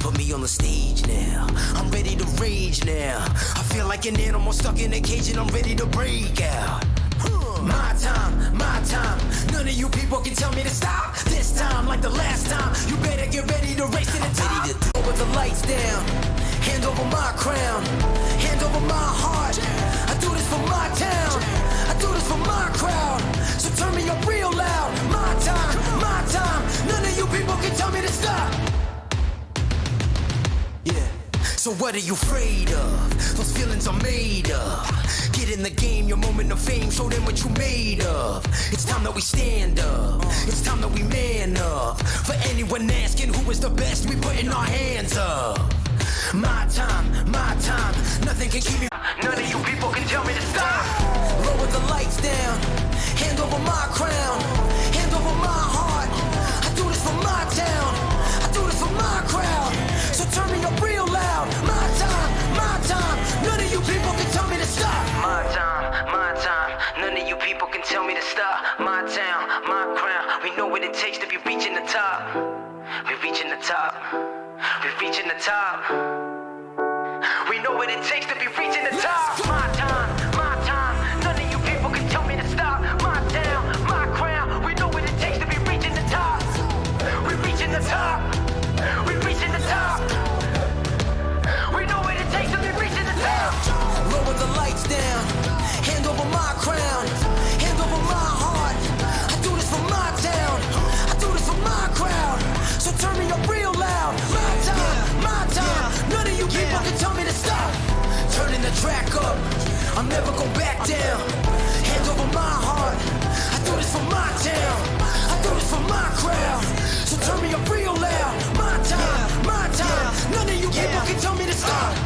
Put me on the stage now, I'm ready to rage now. I feel like an animal stuck in a cage and I'm ready to break out. My time, none of you people can tell me to stop. This time, like the last time, you better get ready to race to the top. Ready to with the lights down, hand over my crown, hand over my heart. I do this for my town, I do this for my crowd. So turn me up real loud. My time, none of you people can tell me to stop. Yeah. So what are you afraid of? Those feelings are made up. Get in the game, your moment of fame, show them what you made of. It's time that we stand up, it's time that we man up. For anyone asking who is the best, we putting our hands up. My time, nothing can keep me. None of you people can tell me to stop. Lower the lights down, hand over my crown, hand over my heart. I do this for my town, I do this for my crowd. So turn me up real loud. My time, none of you people can tell me to stop. My time, none of you people can tell me to stop. My town, my crown, we know what it takes to be reaching the top. We're reaching the top, we're reaching the top. We know what it takes to be reaching the top. My time, none of you people can tell me to stop. My town, my crown, we know what it takes to be reaching the top. We're reaching the top, we're reaching the top. We know what it takes to be reaching the top. Lower the lights down, hand over my crown, hand over my heart. I do this for my town, I do this for my crowd. So turn me up real loud. My time, none of you people can tell me to stop. Turning the track up, I'm never going back down. Hand over my heart, I do this for my town, I do this for my crowd. So turn me up real loud. My time, none of you people can tell me to stop.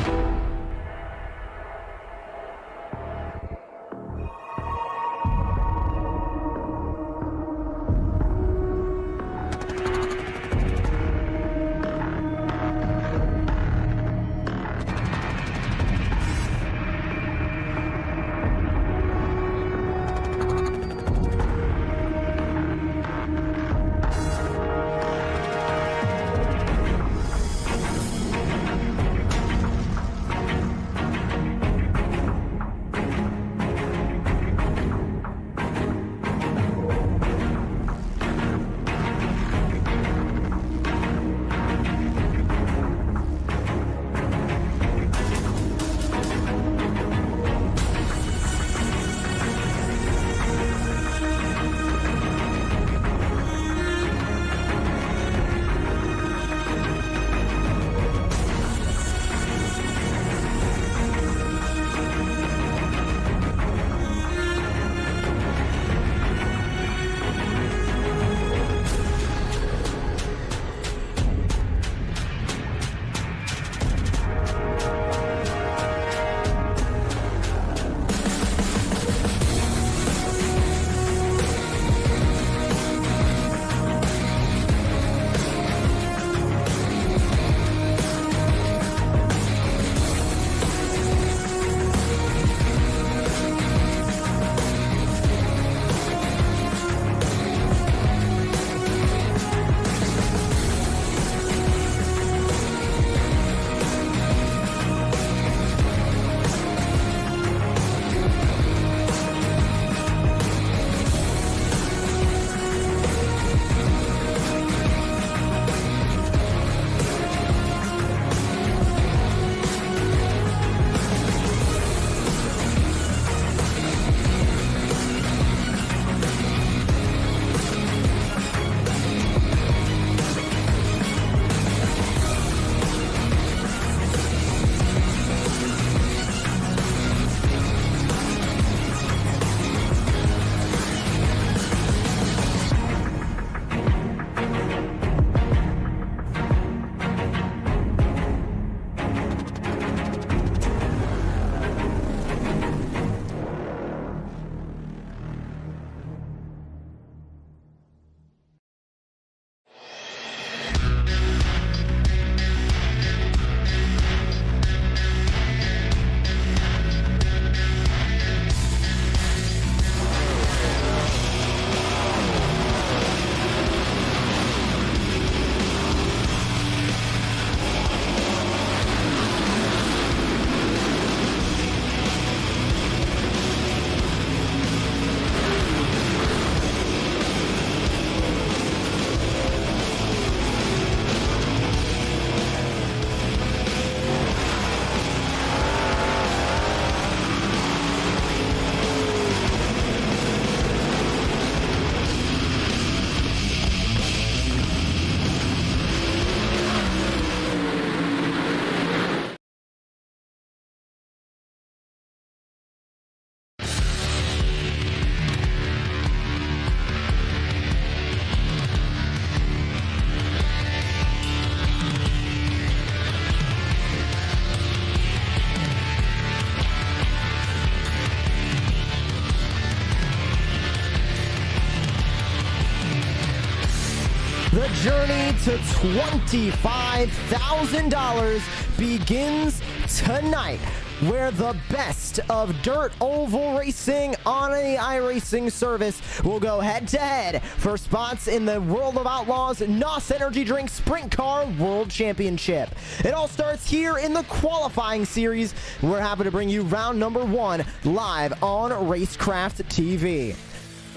journey to $25,000 begins tonight, where the best of dirt oval racing on the iRacing service will go head-to-head for spots in the World of Outlaws NOS Energy Drink Sprint Car World Championship. It all starts here in the qualifying series. We're happy to bring you round number 1 live on Racecraft TV.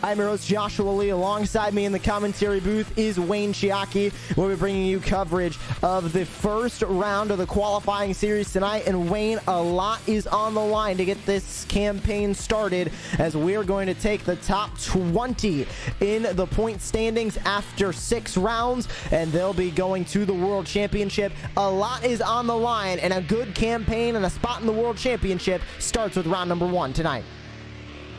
I'm your host, Joshua Lee. Alongside me in the commentary booth is Wayne Chiaki. We'll be bringing you coverage of the first round of the qualifying series tonight. And Wayne, a lot is on the line to get this campaign started, as we're going to take the top 20 in the point standings after 6 rounds, and they'll be going to the World Championship. A lot is on the line, and a good campaign and a spot in the World Championship starts with round number 1 tonight.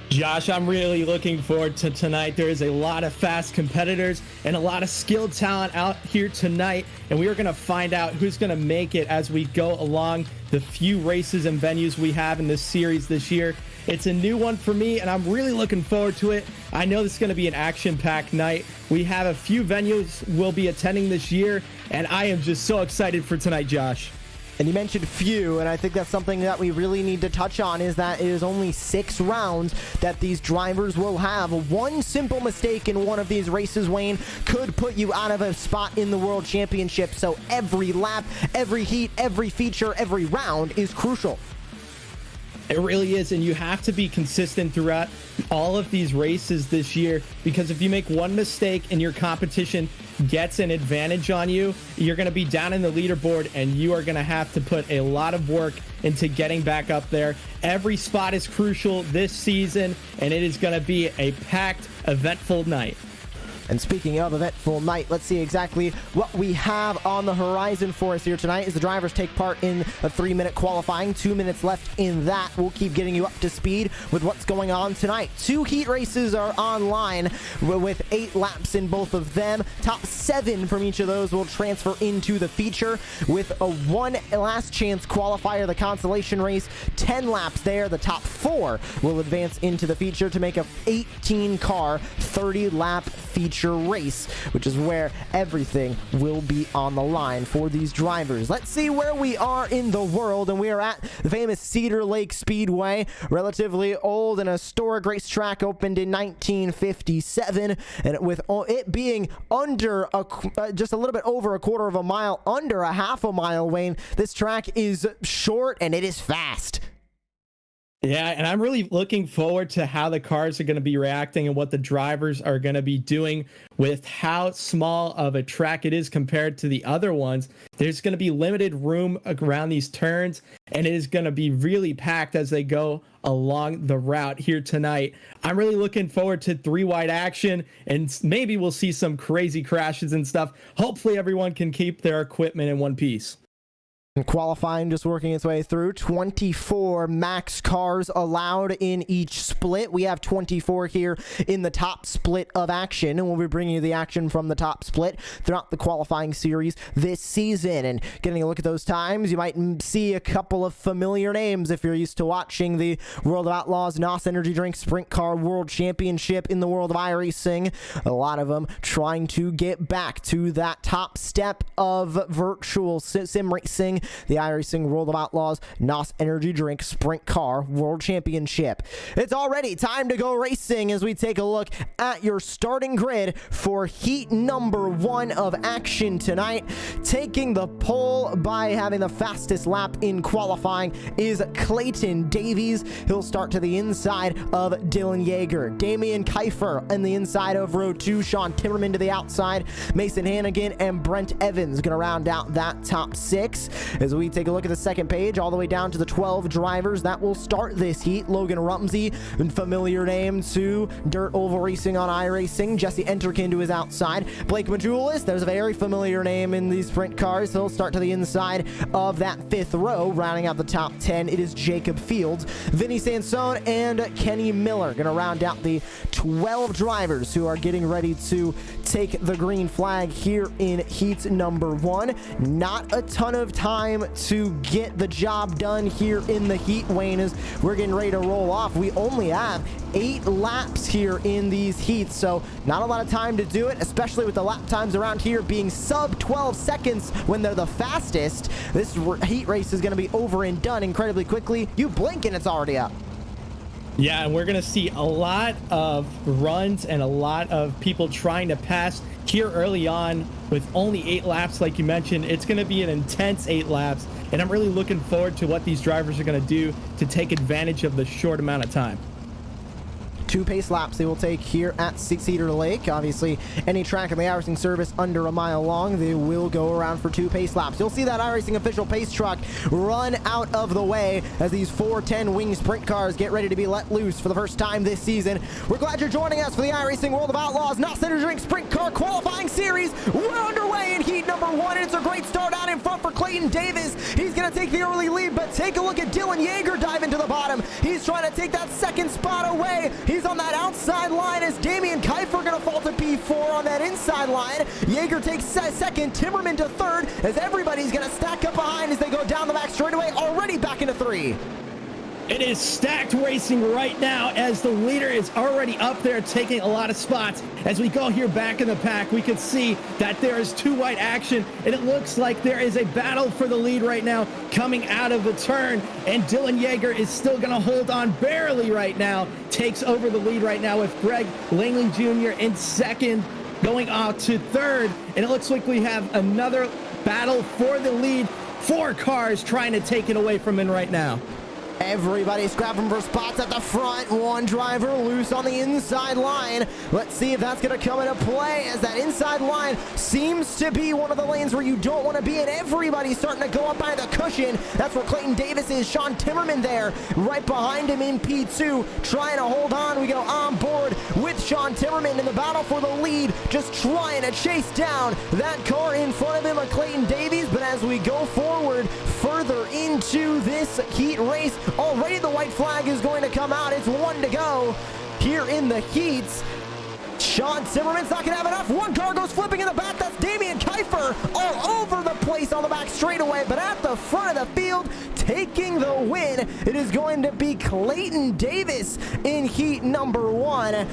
Josh, I'm really looking forward to tonight. There is a lot of fast competitors and a lot of skilled talent out here tonight, and we are going to find out who's going to make it as we go along the few races and venues we have in this series this year. It's a new one for me, and I'm really looking forward to it. I know this is going to be an action-packed night. We have a few venues we'll be attending this year, and I am just so excited for tonight, Josh. And you mentioned few, and I think that's something that we really need to touch on, is that it is only 6 rounds that these drivers will have. One simple mistake in one of these races, Wayne, could put you out of a spot in the World Championship. So every lap, every heat, every feature, every round is crucial. It really is, and you have to be consistent throughout all of these races this year, because if you make one mistake and your competition gets an advantage on you, you're going to be down in the leaderboard, and you are going to have to put a lot of work into getting back up there. Every spot is crucial this season, and it is going to be a packed, eventful night. And speaking of eventful night, let's see exactly what we have on the horizon for us here tonight as the drivers take part in a 3-minute qualifying. 2 minutes left in that. We'll keep getting you up to speed with what's going on tonight. 2 heat races are online with 8 laps in both of them. Top 7 from each of those will transfer into the feature, with a 1 last chance qualifier, the consolation race. 10 laps there. The top 4 will advance into the feature to make a 18-car, 30-lap feature race, which is where everything will be on the line for these drivers. Let's see where we are in the world, and we are at the famous Cedar Lake Speedway, relatively old and historic racetrack, opened in 1957, and with it being under just a little bit over a quarter of a mile, under a half a mile, Wayne, this track is short and it is fast. Yeah, and I'm really looking forward to how the cars are going to be reacting and what the drivers are going to be doing with how small of a track it is compared to the other ones. There's going to be limited room around these turns, and it is going to be really packed as they go along the route here tonight. I'm really looking forward to 3-wide action, and maybe we'll see some crazy crashes and stuff. Hopefully everyone can keep their equipment in one piece. Qualifying just working its way through. 24 max cars allowed in each split. We have 24 here in the top split of action, and we'll be bringing you the action from the top split throughout the qualifying series this season. And getting a look at those times, you might see a couple of familiar names if you're used to watching the World of Outlaws NOS Energy Drink Sprint Car World Championship in the world of iRacing. A lot of them trying to get back to that top step of virtual sim racing, the iRacing World of Outlaws NOS Energy Drink Sprint Car World Championship. It's already time to go racing as we take a look at your starting grid for heat number 1 of action tonight. Taking the pole by having the fastest lap in qualifying is Clayton Davies. He'll start to the inside of Dylan Yeager. Damian Kiefer on the inside of row 2. Sean Timmerman to the outside. Mason Hannigan and Brent Evans going to round out that top 6. As we take a look at the second page, all the way down to the 12 drivers that will start this heat. Logan Rumsey, familiar name to Dirt Oval Racing on iRacing. Jesse Enterkin to his outside. Blake Majulis, there's a very familiar name in these sprint cars. He'll start to the inside of that 5th row. Rounding out the top 10, it is Jacob Fields. Vinny Sansone and Kenny Miller going to round out the 12 drivers who are getting ready to take the green flag here in heat number 1. Not a ton of time time to get the job done here in the heat, Wayne, as we're getting ready to roll off. We only have 8 laps here in these heats, so not a lot of time to do it, especially with the lap times around here being sub 12 seconds when they're the fastest. This heat race is going to be over and done incredibly quickly. You blink and it's already up. Yeah, and we're going to see a lot of runs and a lot of people trying to pass here early on with only 8 laps, like you mentioned. It's going to be an intense 8 laps, and I'm really looking forward to what these drivers are going to do to take advantage of the short amount of time. 2 pace laps they will take here at Cedar Lake. Obviously, any track in the iRacing service under a mile long, they will go around for 2 pace laps. You'll see that iRacing official pace truck run out of the way as these 410 wing sprint cars get ready to be let loose for the first time this season. We're glad you're joining us for the iRacing World of Outlaws Not Center Drink Sprint Car Qualifying Series. We're underway in heat number 1, and it's a great start out in front for Clayton Davis. He's going to take the early lead, but take a look at Dylan Yeager diving to the bottom. He's trying to take that second spot away. He's on that outside line as Damian Kiefer going to fall to P4 on that inside line. Yeager takes second, Timmerman to third, as everybody's going to stack up behind as they go down the back straightaway, already back into 3. It is stacked racing right now as the leader is already up there taking a lot of spots. As we go here back in the pack, we can see that there is 2 wide action, and it looks like there is a battle for the lead right now coming out of the turn, and Dylan Yeager is still going to hold on barely right now, takes over the lead right now with Greg Langley Jr. in second, going off to third, and it looks like we have another battle for the lead. 4 cars trying to take it away from him right now. Everybody's scrapping for spots at the front. 1 driver loose on the inside line. Let's see if that's going to come into play, as that inside line seems to be one of the lanes where you don't want to be, and everybody's starting to go up by the cushion. That's where Clayton Davis is. Sean Timmerman there right behind him in P2, trying to hold on. We go on board with Sean Timmerman in the battle for the lead, just trying to chase down that car in front of him, Clayton Davies. But as we go forward further into this heat race, already the white flag is going to come out. It's 1 to go here in the heats. Sean Zimmerman's not going to have enough. 1 car goes flipping in the back. That's Damian Kiefer all over the place on the back straightaway. But at the front of the field, taking the win, it is going to be Clayton Davis in heat number 1.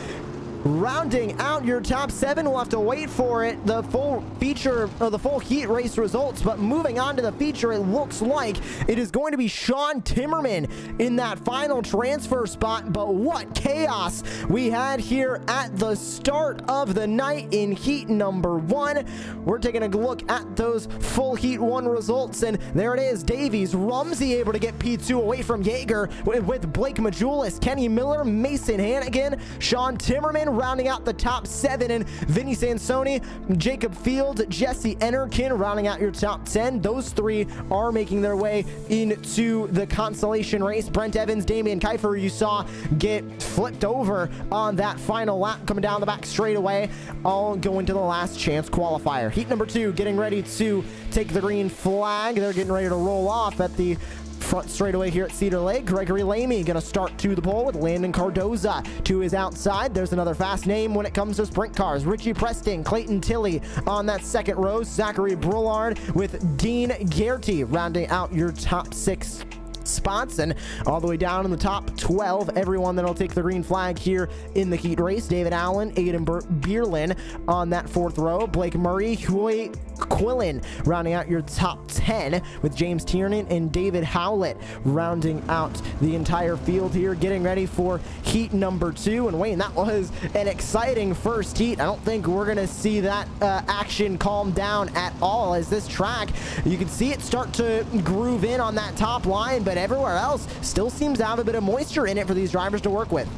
Rounding out your top 7, we'll have to wait for it, the full feature or the full heat race results. But moving on to the feature, it looks like it is going to be Sean Timmerman in that final transfer spot. But what chaos we had here at the start of the night in heat number 1. We're taking a look at those full heat 1 results, and there it is. Davies, Rumsey able to get P2 away from Yeager with Blake Majulis, Kenny Miller, Mason Hannigan, Sean Timmerman rounding out the top 7, and Vinny Sansoni, Jacob Fields, Jesse Enerkin rounding out your top 10. Those 3 are making their way into the consolation race. Brent Evans, Damian Kiefer, you saw get flipped over on that final lap coming down the back straightaway, all going to the last chance qualifier. Heat number 2 getting ready to take the green flag. They're getting ready to roll off at the front straightaway here at Cedar Lake. Gregory Lamy going to start to the pole with Landon Cardoza to his outside. There's another fast name when it comes to sprint cars. Richie Preston, Clayton Tilley on that second row. Zachary Brillard with Dean Gertie rounding out your top 6 spots, and all the way down in the top 12, everyone that'll take the green flag here in the heat race. David Allen, Aiden Bierlin on that 4th row. Blake Murray, Huey Quillen rounding out your top 10, with James Tiernan and David Howlett rounding out the entire field here, getting ready for heat number 2. And Wayne, that was an exciting first heat. I don't think we're gonna see that action calm down at all, as this track, you can see it start to groove in on that top line, but everywhere else still seems to have a bit of moisture in it for these drivers to work with.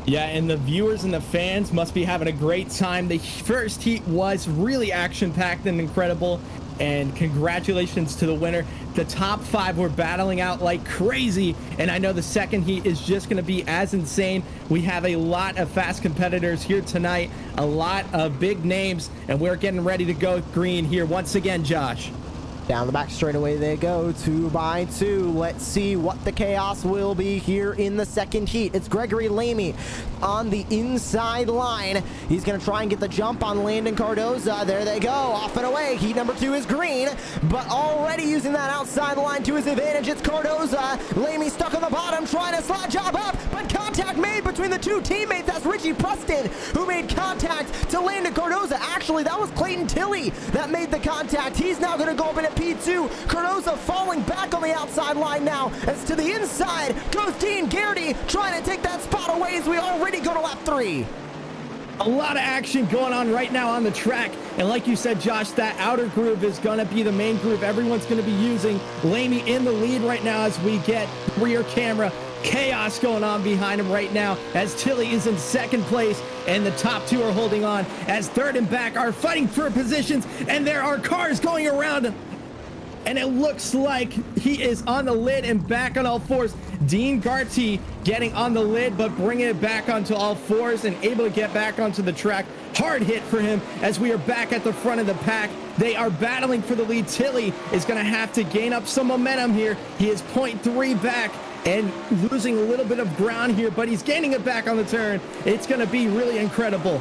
Yeah, and the viewers and the fans must be having a great time. The first heat was really action-packed and incredible, and congratulations to the winner. The top 5 were battling out like crazy, and I know the second heat is just going to be as insane. We have a lot of fast competitors here tonight, a lot of big names, and we're getting ready to go green here once again, Josh. Down the back straightaway they go, 2 by 2. Let's see what the chaos will be here in the second heat. It's Gregory Lamy on the inside line. He's going to try and get the jump on Landon Cardoza. There they go, off and away. Heat number 2 is green, but already using that outside line to his advantage. It's Cardoza. Lamy stuck on the bottom, trying to slide job up, but contact made between the two teammates. That's Richie Preston who made contact to Landon Cardoza. Actually, that was Clayton Tilley that made the contact. He's now going to go up in a P2. Cardoza falling back on the outside line now. As to the inside goes Dean Garrity, trying to take that spot away as we already go to lap 3. A lot of action going on right now on the track. And like you said, Josh, that outer groove is going to be the main groove everyone's going to be using. Lamy in the lead right now as we get rear camera. Chaos going on behind him right now as Tilley is in second place and the top 2 are holding on as third and back are fighting for positions, and there are cars going around. And it looks like he is on the lid and back on all fours. Dean Garty getting on the lid, but bringing it back onto all fours and able to get back onto the track. Hard hit for him as we are back at the front of the pack. They are battling for the lead. Tilley is going to have to gain up some momentum here. He is 0.3 back and losing a little bit of ground here, but he's gaining it back on the turn. It's going to be really incredible.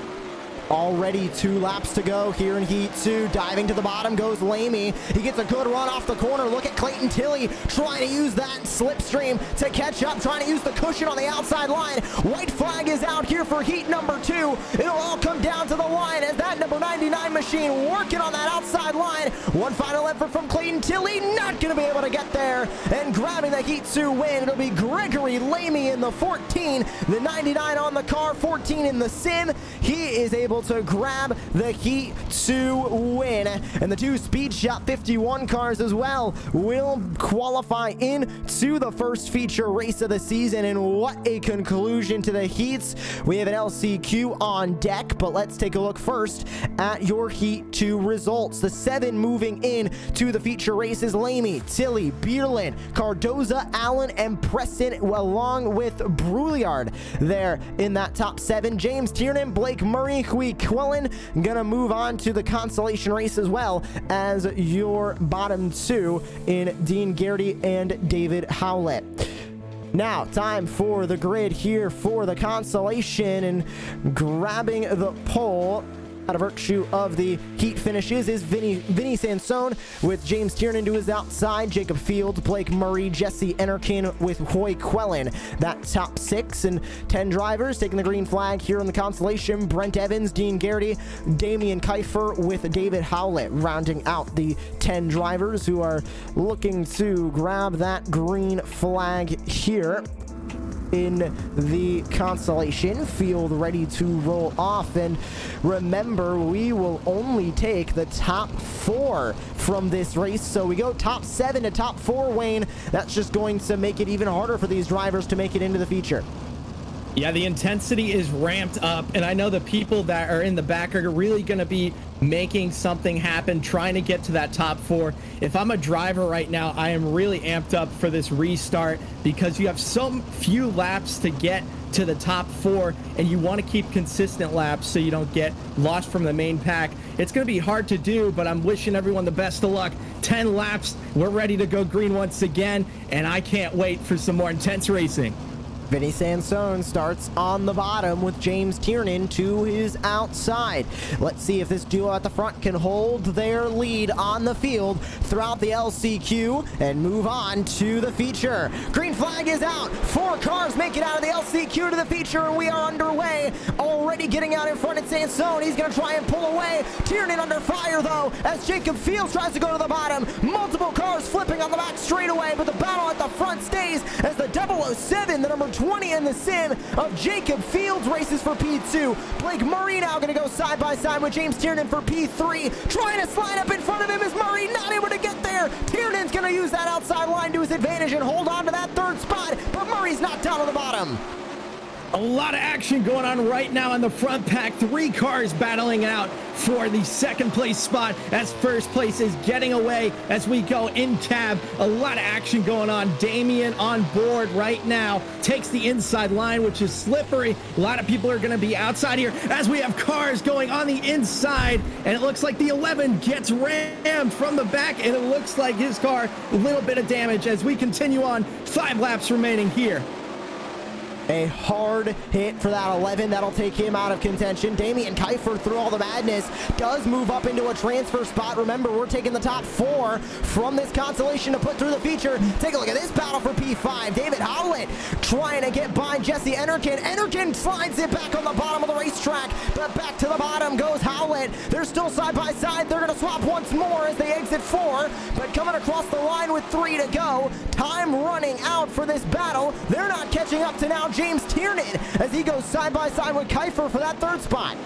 Already 2 laps to go here in Heat 2. Diving to the bottom goes Lamy. He gets a good run off the corner. Look at Clayton Tilley trying to use that slipstream to catch up, trying to use the cushion on the outside line. White flag is out here for heat number 2. It'll all come down to the line as that number 99 machine working on that outside line. One final effort from Clayton Tilley. Not going to be able to get there. And grabbing the Heat 2 win, it'll be Gregory Lamy in the 14. The 99 on the car, 14 in the sim. He is able to grab the Heat 2 win, and the 2 Speed Shop 51 cars as well will qualify into the first feature race of the season. And what a conclusion to the heats. We have an LCQ on deck, but let's take a look first at your Heat 2 results. The 7 moving in to the feature races: Lamy, Tilley, Bierland, Cardoza, Allen, and Preston, along with Brouillard there in that top 7. James Tiernan, Blake Murray, Hui Quillen gonna move on to the consolation race as well as your bottom 2 in Dean Garrity and David Howlett. Now, time for the grid here for the consolation, and grabbing the pole out of virtue of the heat finishes is Vinny Sansone with James Tiernan to his outside, Jacob Fields, Blake Murray, Jesse Enerkin with Hoy Quellen. That top 6 and 10 drivers taking the green flag here in the consolation: Brent Evans, Dean Garrity, Damian Kiefer with David Howlett, rounding out the 10 drivers who are looking to grab that green flag here in the consolation. Field ready to roll off, and remember, we will only take the top 4 from this race. So we go top 7 to top 4, Wayne. That's just going to make it even harder for these drivers to make it into the feature. Yeah, the intensity is ramped up, and I know the people that are in the back are really going to be making something happen, trying to get to that top 4. If I'm a driver right now, I am really amped up for this restart because you have so few laps to get to the top 4, and you want to keep consistent laps so you don't get lost from the main pack. It's going to be hard to do, but I'm wishing everyone the best of luck. 10 laps, we're ready to go green once again, and I can't wait for some more intense racing. Vinny Sansone starts on the bottom with James Tiernan to his outside. Let's see if this duo at the front can hold their lead on the field throughout the LCQ and move on to the feature. Green flag is out. 4 cars make it out of the LCQ to the feature, and we are underway. Already getting out in front at Sansone. He's going to try and pull away. Tiernan under fire, though, as Jacob Fields tries to go to the bottom. Multiple cars flipping on the back straightaway, but the battle at the front stays as the 007, the number 20 in the sim of Jacob Fields, races for P2. Blake Murray now going to go side by side with James Tiernan for P3. Trying to slide up in front of him is Murray, not able to get there. Tiernan's going to use that outside line to his advantage and hold on to that 3rd spot, but Murray's knocked down on the bottom. A lot of action going on right now in the front pack. 3 cars battling out for the second place spot as first place is getting away as we go in cab. A lot of action going on. Damien on board right now takes the inside line, which is slippery. A lot of people are going to be outside here as we have cars going on the inside, and it looks like the 11 gets rammed from the back, and it looks like his car a little bit of damage as we continue on. 5 laps remaining here. A hard hit for that 11. That'll take him out of contention. Damian Kiefer, through all the madness, does move up into a transfer spot. Remember, we're taking the top 4 from this consolation to put through the feature. Take a look at this battle for P5. David Howlett trying to get by Jesse Enerkin. Enerkin slides it back on the bottom of the racetrack, but back to the bottom goes Howlett. They're still side by side. They're going to swap once more as they exit 4, but coming across the line with 3 to go. Time running out for this battle. They're not catching up to now James Tiernan as he goes side by side with Kiefer for that 3rd spot.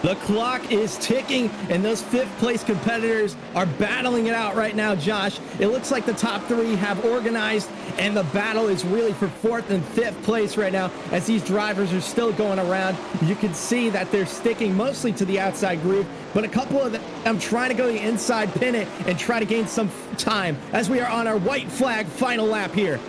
The clock is ticking, and those 5th place competitors are battling it out right now, Josh. It looks like the top 3 have organized, and the battle is really for 4th and 5th place right now as these drivers are still going around. You can see that they're sticking mostly to the outside groove, but a couple of them trying to go the inside, pin it, and try to gain some time as we are on our white flag final lap here.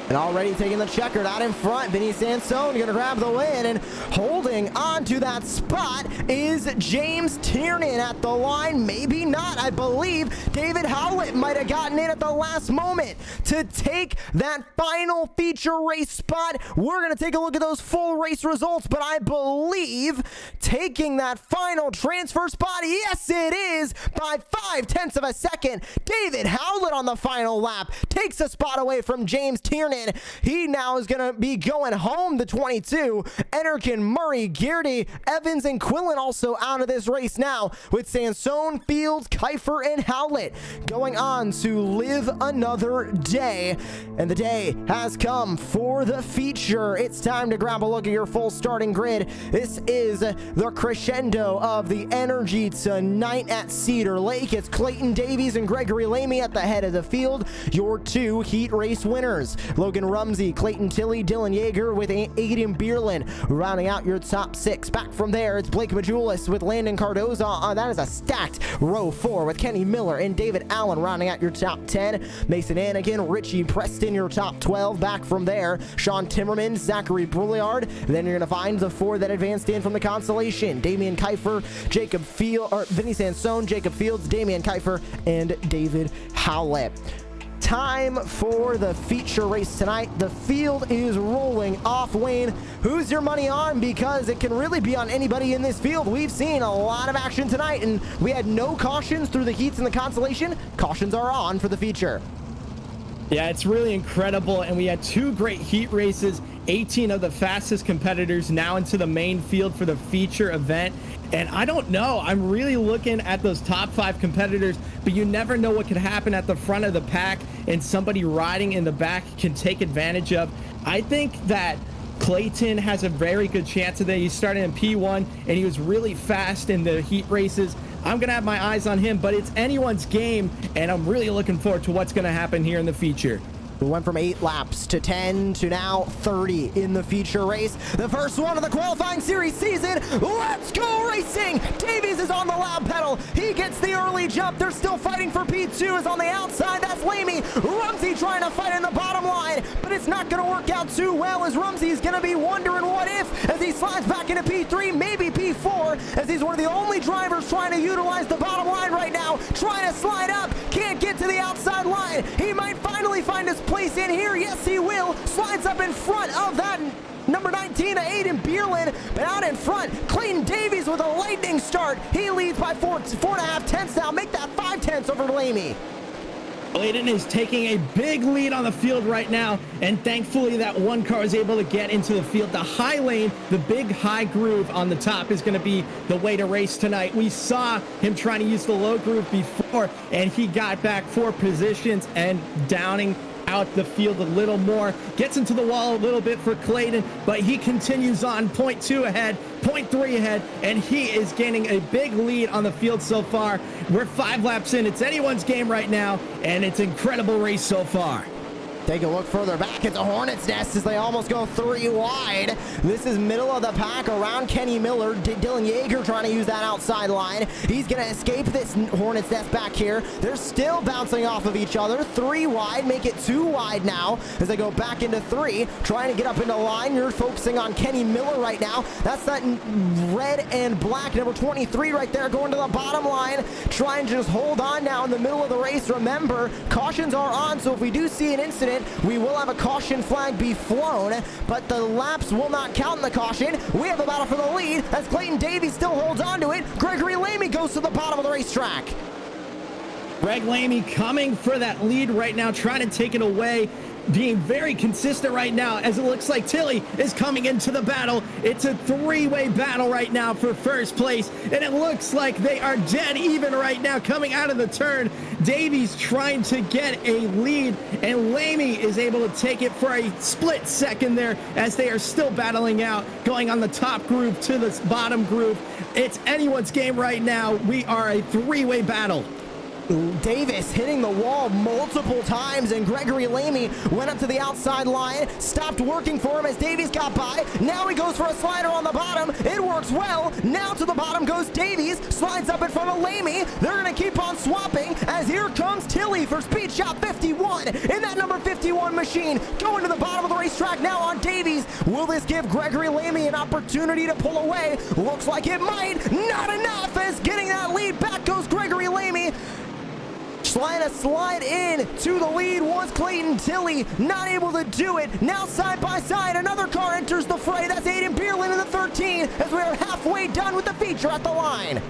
And already taking the checkered out in front, Vinny Sansone going to grab the win, and holding on to that spot is James Tiernan at the line. Maybe not. I believe David Howlett might have gotten in at the last moment to take that final feature race spot. We're going to take a look at those full race results, but I believe taking that final transfer spot, yes it is, by 0.5 of a second. David Howlett on the final lap takes a spot away from James Tiernan. He now is going to be going home, the 22. Enerkin, Murray, Geardy, Evans, and Quillen also out of this race now, with Sansone, Fields, Kiefer, and Howlett going on to live another day. And the day has come for the feature. It's time to grab a look at your full starting grid. This is the crescendo of the energy tonight at Cedar Lake. It's Clayton Davies and Gregory Lamy at the head of the field, your 2 heat race winners. Logan Rumsey, Clayton Tilley, Dylan Yeager with Aiden Bierlin rounding out your top 6. Back from there, it's Blake Majulis with Landon Cardoza. That is a stacked row 4 with Kenny Miller and David Allen rounding out your top 10. Mason Anakin, Richie Preston, your top 12. Back from there, Sean Timmerman, Zachary Brouillard. Then you're going to find the 4 that advanced in from the consolation. Damian Kiefer, Jacob Field, or Vinny Sansone, Jacob Fields, Damian Kiefer, and David Howlett. Time for the feature race tonight. The field is rolling off. Wayne, who's your money on? Because it can really be on anybody in this field. We've seen a lot of action tonight, and we had no cautions through the heats and the consolation. Cautions are on for the feature. Yeah, it's really incredible, and we had 2 great heat races. 18 of the fastest competitors now into the main field for the feature event. And I don't know, I'm really looking at those top 5 competitors, but you never know what could happen at the front of the pack, and somebody riding in the back can take advantage of. I think that Clayton has a very good chance today. He started in P1 and he was really fast in the heat races. I'm gonna have my eyes on him, but it's anyone's game, and I'm really looking forward to what's gonna happen here in the feature. We went from 8 laps to 10 to now 30 in the feature race. The first one of the qualifying series season. Let's go racing! Davies is on the lap pedal. He gets the early jump. They're still fighting for P2 is on the outside. That's Lamy. Rumsey trying to fight in the bottom line, but it's not going to work out too well as Rumsey's going to be wondering what if as he slides back into P3, maybe P4, as he's one of the only drivers trying to utilize the bottom line right now, trying to slide up, can't get to the outside line. He might finally find his place in here. Yes, he will. Slides up in front of that number 19, Aiden Bierlin, but out in front, Clayton Davies with a lightning start. He leads by 4.5 tenths now. Make that 5 tenths over Lamy. Clayton is taking a big lead on the field right now, and thankfully that one car is able to get into the field. The high lane, the big high groove on the top is going to be the way to race tonight. We saw him trying to use the low groove before, and he got back 4 positions and downing out the field a little more. Gets into the wall a little bit for Clayton, but he continues on 0.2 ahead, 0.3 ahead, and he is gaining a big lead on the field so far. We're 5 laps in. It's anyone's game right now, and it's an incredible race so far. Take a look further back. It's a Hornet's Nest as they almost go 3 wide. This is middle of the pack around Kenny Miller. Dylan Yeager trying to use that outside line. He's going to escape this Hornet's Nest back here. They're still bouncing off of each other. 3 wide, make it 2 wide now as they go back into 3. Trying to get up into line. You're focusing on Kenny Miller right now. That's that red and black, number 23 right there, going to the bottom line. Trying to just hold on now in the middle of the race. Remember, cautions are on, so if we do see an incident, we will have a caution flag be flown, but the laps will not count in the caution. We have a battle for the lead as Clayton Davies still holds on to it. Gregory Lamy goes to the bottom of the racetrack. Greg Lamy coming for that lead right now, trying to take it away, being very consistent right now as it looks like Tilly is coming into the battle. It's a 3-way battle right now for first place, and it looks like they are dead even right now coming out of the turn. Davies trying to get a lead, and Lamy is able to take it for a split second there as they are still battling out, going on the top group to the bottom group. It's anyone's game right now. We are a 3-way battle. Davis hitting the wall multiple times, and Gregory Lamy went up to the outside line, stopped working for him as Davies got by. Now he goes for a slider on the bottom. It works well. Now to the bottom goes Davies, slides up in front of Lamy. They're going to keep on swapping as here comes Tilly for speed shot 51 in that number 51 machine, going to the bottom of the racetrack now on Davies. Will this give Gregory Lamy an opportunity to pull away? Looks like it might. Not enough, as getting that lead back goes Gregory Lamy. Trying to slide in to the lead was Clayton Tilly, not able to do it. Now side by side, another car enters the fray. That's Aiden Bierlin in the 13 as we are halfway done with the feature at the line.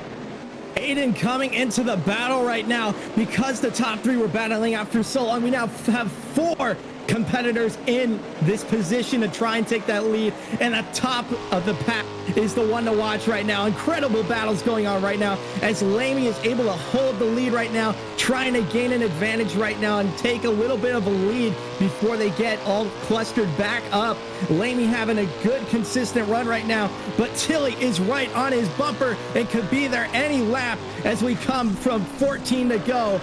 Aiden coming into the battle right now because the top 3 were battling out for so long. We now have 4 competitors in this position to try and take that lead, and the top of the pack is the one to watch right now. Incredible battles going on right now as Lamy is able to hold the lead right now, trying to gain an advantage right now and take a little bit of a lead before they get all clustered back up. Lamy having a good consistent run right now, but Tilly is right on his bumper and could be there any lap as we come from 14 to go,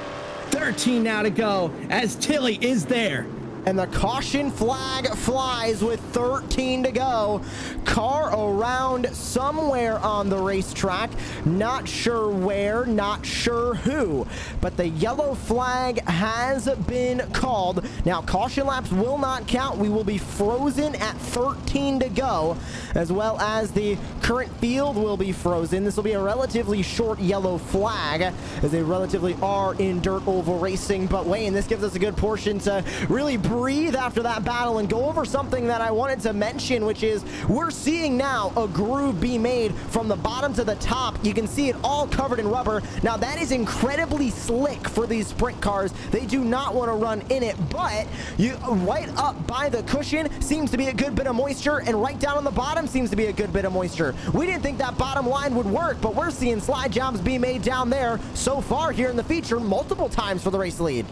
13 now to go as Tilly is there. And the caution flag flies with 13 to go. Car around somewhere on the racetrack. Not sure where, not sure who. But the yellow flag has been called. Now, caution laps will not count. We will be frozen at 13 to go, as well as the current field will be frozen. This will be a relatively short yellow flag, as they relatively are in dirt oval racing. But Wayne, this gives us a good portion to really breathe after that battle and go over something that I wanted to mention, which is we're seeing now a groove be made from the bottom to the top. You can see it all covered in rubber. Now that is incredibly slick for these sprint cars. They do not want to run in it, but you right up by the cushion seems to be a good bit of moisture, and right down on the bottom seems to be a good bit of moisture. We didn't think that bottom line would work, but we're seeing slide jobs be made down there so far here in the feature multiple times for the race lead.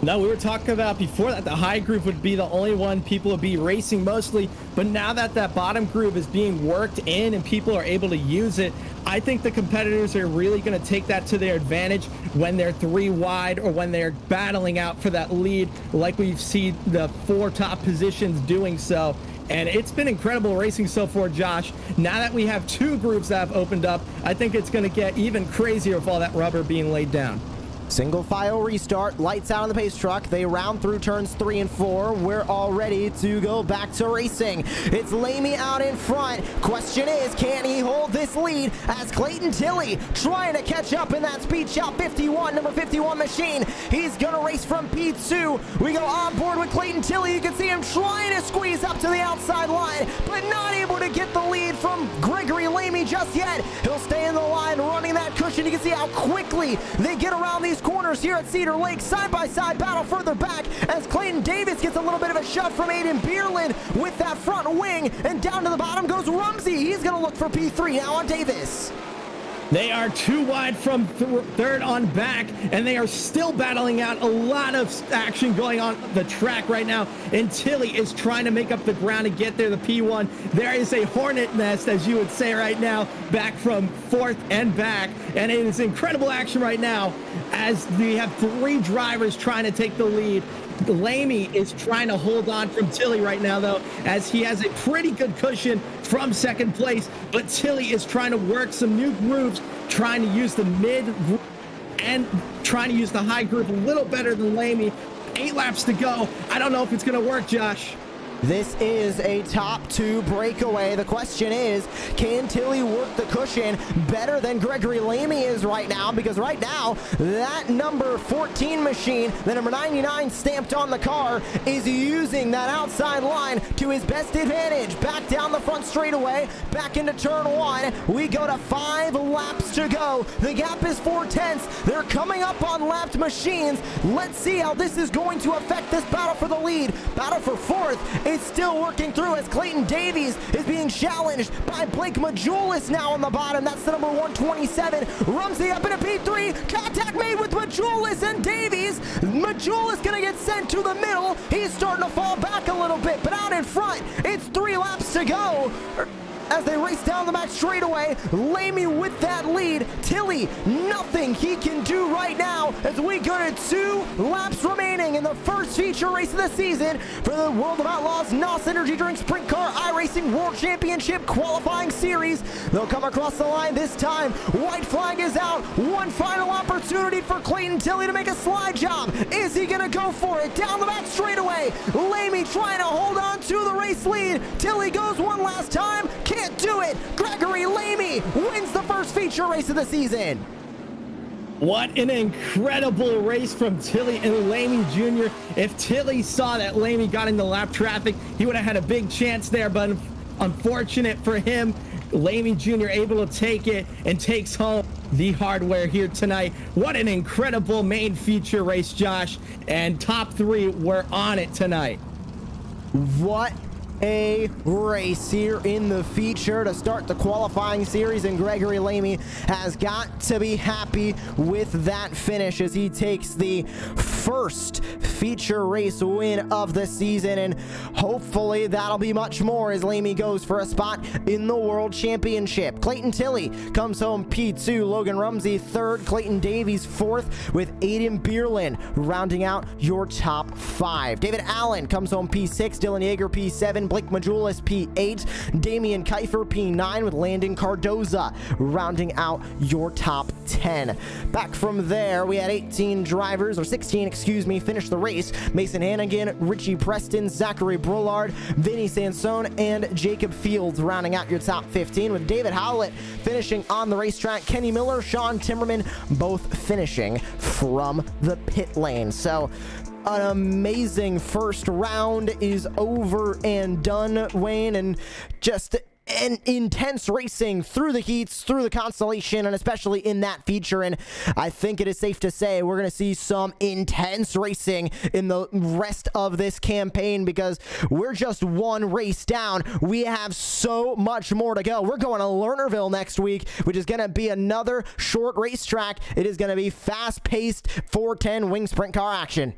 No, we were talking about before that the high groove would be the only one people would be racing mostly, but now that that bottom groove is being worked in and people are able to use it, I think the competitors are really going to take that to their advantage when they're 3 wide or when they're battling out for that lead, like we've seen the 4 top positions doing so. And it's been incredible racing so far, Josh. Now that we have 2 groups that have opened up, I think it's going to get even crazier with all that rubber being laid down. Single file restart, lights out on the pace truck. They round through turns 3 and 4. We're all ready to go back to racing. It's Lamy out in front. Question is, can he hold this lead as Clayton Tilly trying to catch up in that speed shot 51, number 51 machine. He's gonna race from P2. We go on board with Clayton Tilly. You can see him trying to squeeze up to the outside line, but not able to get the lead from Gregory Lamy just yet. He'll stay in the line running that cushion. You can see how quickly they get around these corners here at Cedar Lake. Side by side battle further back as Clayton Davis gets a little bit of a shove from Aiden Bierlin with that front wing, and down to the bottom goes Rumsey. He's going to look for P3 now on Davis. They are too wide from third on back, and they are still battling out. A lot of action going on the track right now, and Tilly is trying to make up the ground and get there, the P1. There is a hornet nest, as you would say right now, back from fourth and back, and it is incredible action right now as we have three drivers trying to take the lead. Lamy is trying to hold on from Tilly right now, though, as he has a pretty good cushion from second place, but Tilly is trying to work some new grooves, trying to use the mid and trying to use the high groove a little better than Lamy. 8 laps to go. I don't know if it's going to work, Josh. This is a top 2 breakaway. The question is, can Tilly work the cushion better than Gregory Lamy is right now? Because right now, that number 14 machine, the number 99 stamped on the car, is using that outside line to his best advantage. Back down the front straightaway, back into turn 1. We go to 5 laps to go. The gap is 4/10. They're coming up on lapped machines. Let's see how this is going to affect this battle for the lead. Battle for 4th. It's still working through as Clayton Davies is being challenged by Blake Majulis now on the bottom. That's the number 127. Rumsey up in a P3. Contact made with Majulis and Davies. Majulis gonna get sent to the middle. He's starting to fall back a little bit, but out in front, it's 3 laps to go. As they race down the back straightaway, Lamy with that lead. Tilly, nothing he can do right now as we go to 2 laps remaining in the first feature race of the season for the World of Outlaws NOS Energy Drink Sprint Car iRacing World Championship Qualifying Series. They'll come across the line this time. White flag is out. One final opportunity for Clayton Tilly to make a slide job. Is he gonna go for it? Down the back straightaway. Lamy trying to hold on to the race lead. Tilly goes one last time. Can't do it. Gregory Lamy wins the first feature race of the season. What an incredible race from Tilly and Lamy Jr. If Tilly saw that Lamy got into lap traffic, he would have had a big chance there, but unfortunate for him, Lamy Jr. able to take it and takes home the hardware here tonight. What an incredible main feature race, Josh, and top 3 were on it tonight. What a race here in the feature to start the qualifying series, and Gregory Lamy has got to be happy with that finish as he takes the first feature race win of the season, and hopefully that'll be much more as Lamy goes for a spot in the World Championship. Clayton Tilly comes home P2, Logan Rumsey 3rd, Clayton Davies 4th, with Aiden Bierlin rounding out your top 5. David Allen comes home P6, Dylan Yeager P7, Blake Majulis P8, Damian Kiefer P9, with Landon Cardoza rounding out your top 10. Back from there, we had 18 drivers, or 16, excuse me, finish the race. Mason Hannigan, Richie Preston, Zachary Brillard, Vinny Sansone, and Jacob Fields rounding out your top 15, with David Howlett finishing on the racetrack. Kenny Miller, Sean Timmerman both finishing from the pit lane. So an amazing first round is over and done, Wayne, and just an intense racing through the heats, through the Constellation, and especially in that feature. And I think it is safe to say we're going to see some intense racing in the rest of this campaign, because we're just one race down. We have so much more to go. We're going to Lernerville next week, which is going to be another short racetrack. It is going to be fast-paced 410 wing sprint car action.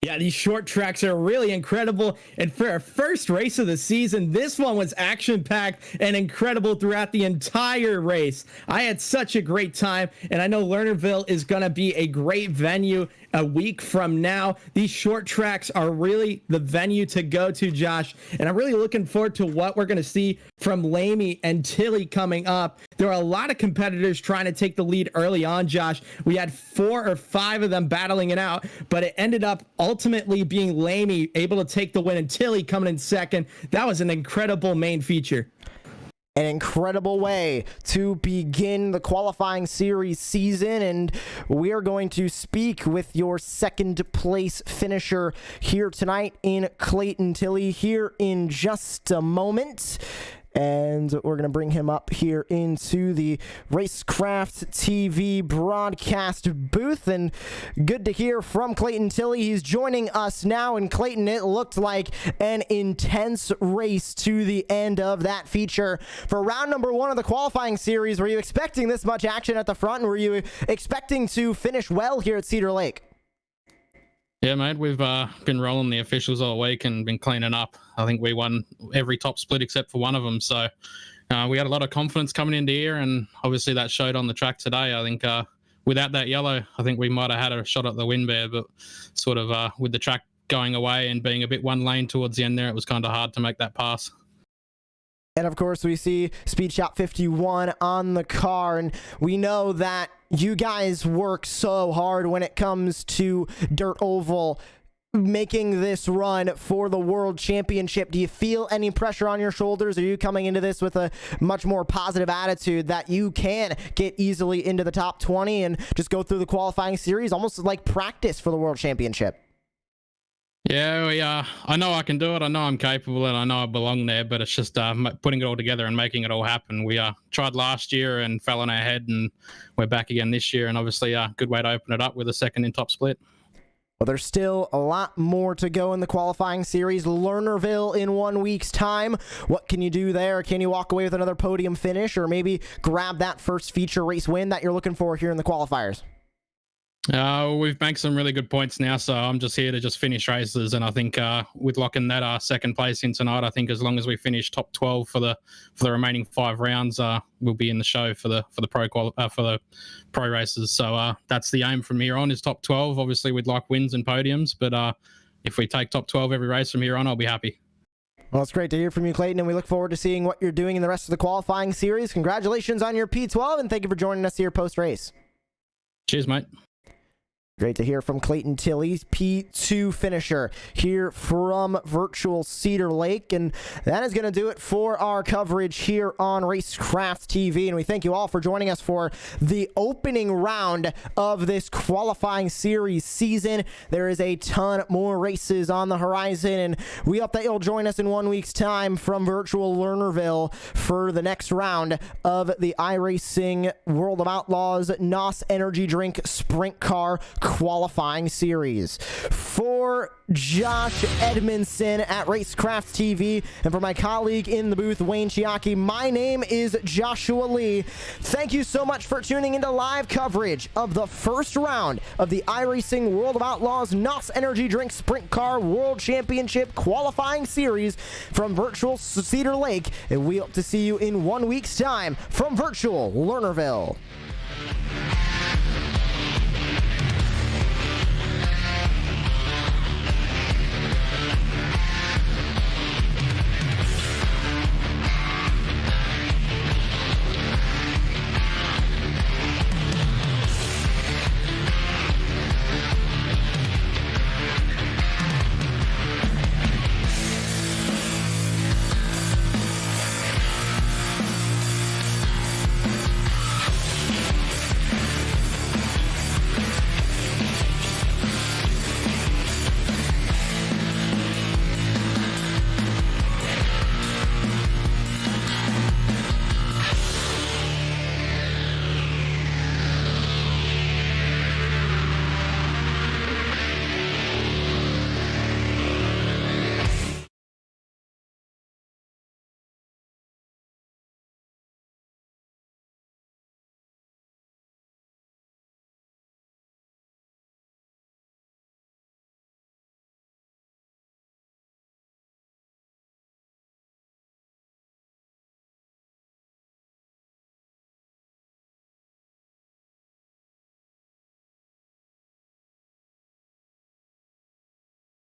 Yeah, these short tracks are really incredible. And for our first race of the season, this one was action-packed and incredible throughout the entire race. I had such a great time, and I know Lernerville is going to be a great venue a week from now. These short tracks are really the venue to go to, Josh, and I'm really looking forward to what we're going to see from Lamy and Tilly coming up. There are a lot of competitors trying to take the lead early on, Josh. We had 4 or 5 of them battling it out, but it ended up ultimately being Lamy able to take the win and Tilly coming in second. That was an incredible main feature. An incredible way to begin the qualifying series season, and we are going to speak with your second place finisher here tonight in Clayton Tilly here in just a moment. And we're going to bring him up here into the Racecraft TV broadcast booth. And good to hear from Clayton Tilley. He's joining us now. And Clayton, it looked like an intense race to the end of that feature. For round number 1 of the qualifying series, were you expecting this much action at the front? And were you expecting to finish well here at Cedar Lake? Yeah, mate, we've been rolling the officials all week and been cleaning up. I think we won every top split except for one of them. So we had a lot of confidence coming into here, and obviously that showed on the track today. I think without that yellow, I think we might have had a shot at the win there, but sort of with the track going away and being a bit one lane towards the end there, it was kind of hard to make that pass. And of course, we see Speed Shop 51 on the car, and we know that you guys work so hard when it comes to Dirt Oval, making this run for the World Championship. Do you feel any pressure on your shoulders? Are you coming into this with a much more positive attitude that you can get easily into the top 20 and just go through the qualifying series, almost like practice for the World Championship? Yeah, I know I can do it. I know I'm capable, and I know I belong there, but it's just putting it all together and making it all happen. We tried last year and fell on our head, and we're back again this year, and obviously a good way to open it up with a second in top split. Well, there's still a lot more to go in the qualifying series. Lernerville in 1 week's time. What can you do there? Can you walk away with another podium finish, or maybe grab that first feature race win that you're looking for here in the qualifiers? We've made some really good points now, so I'm just here to just finish races, and I think with locking that second place in tonight, I think as long as we finish top 12 for the remaining 5 rounds, we'll be in the show for the pro races. So that's the aim from here on, is top 12. Obviously, we'd like wins and podiums, but if we take top 12 every race from here on, I'll be happy. Well, it's great to hear from you, Clayton, and we look forward to seeing what you're doing in the rest of the qualifying series. Congratulations on your P12, and thank you for joining us here post-race. Cheers, mate. Great to hear from Clayton Tilley, P2 finisher here from virtual Cedar Lake. And that is going to do it for our coverage here on Racecraft TV. And we thank you all for joining us for the opening round of this qualifying series season. There is a ton more races on the horizon, and we hope that you'll join us in 1 week's time from virtual Lernerville for the next round of the iRacing World of Outlaws NOS Energy Drink Sprint Car qualifying series. For Josh Edmondson at Racecraft TV, and for my colleague in the booth, Wayne Chiaki, my name is Joshua Lee. Thank you so much for tuning into live coverage of the first round of the iRacing World of Outlaws NOS Energy Drink Sprint Car World Championship qualifying series from virtual Cedar Lake, and we hope to see you in 1 week's time from virtual Lernerville.